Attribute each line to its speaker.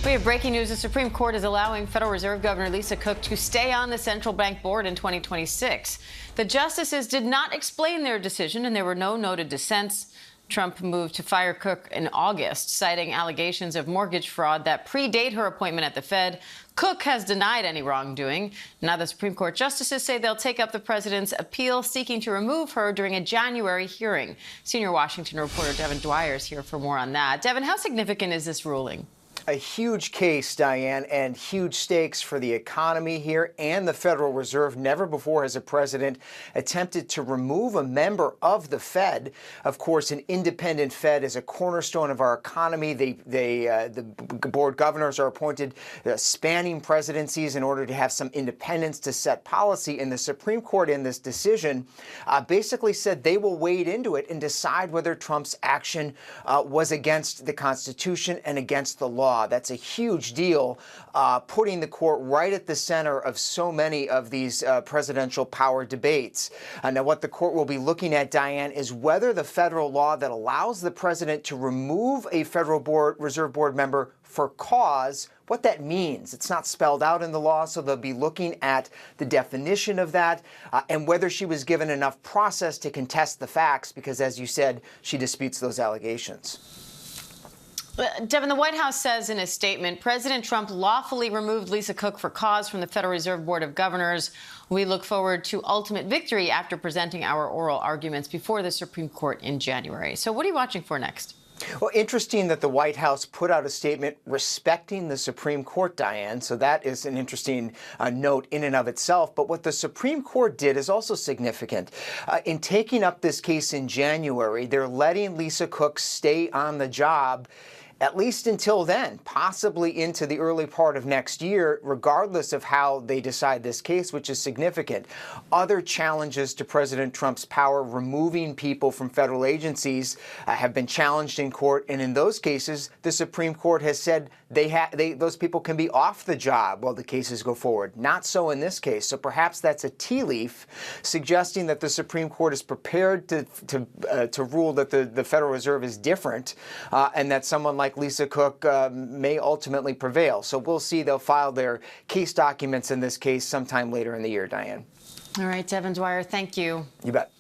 Speaker 1: We have breaking news. The Supreme Court is allowing Federal Reserve Governor Lisa Cook to stay on the central bank board in 2026. The justices did not explain their decision, and there were no noted dissents. Trump moved to fire Cook in August, citing allegations of mortgage fraud that predate her appointment at the Fed. Cook has denied any wrongdoing. Now the Supreme Court justices say they'll take up the president's appeal seeking to remove her during a January hearing. Senior Washington reporter Devin Dwyer is here for more on that. Devin, how significant is this ruling?
Speaker 2: A huge case, Diane, and huge stakes for the economy here and the Federal Reserve. Never before has a president attempted to remove a member of the Fed. Of course, an independent Fed is a cornerstone of our economy. The board governors are appointed spanning presidencies in order to have some independence to set policy. And the Supreme Court in this decision basically said they will wade into it and decide whether Trump's action was against the Constitution and against the law. That's a huge deal, putting the court right at the center of so many of these presidential power debates. Now, what the court will be looking at, Diane, is whether the federal law that allows the president to remove a Federal Reserve Board member for cause, what that means. It's not spelled out in the law, so they'll be looking at the definition of that and whether she was given enough process to contest the facts, because, as you said, she disputes those allegations.
Speaker 1: Devin, the White House says in a statement, President Trump lawfully removed Lisa Cook for cause from the Federal Reserve Board of Governors. We look forward to ultimate victory after presenting our oral arguments before the Supreme Court in January. So what are you watching for next?
Speaker 2: Well, interesting that the White House put out a statement respecting the Supreme Court, Diane. So that is an interesting note in and of itself. But what the Supreme Court did is also significant. In taking up this case in January, they're letting Lisa Cook stay on the job at least until then, possibly into the early part of next year, regardless of how they decide this case, which is significant. Other challenges to President Trump's power, removing people from federal agencies, have been challenged in court. And in those cases, the Supreme Court has said those people can be off the job while the cases go forward. Not so in this case. So perhaps that's a tea leaf suggesting that the Supreme Court is prepared to rule that the Federal Reserve is different and that someone like Lisa Cook may ultimately prevail. So we'll see. They'll file their case documents in this case sometime later in the year, Diane.
Speaker 1: All right, Devin Dwyer, thank you.
Speaker 2: You bet.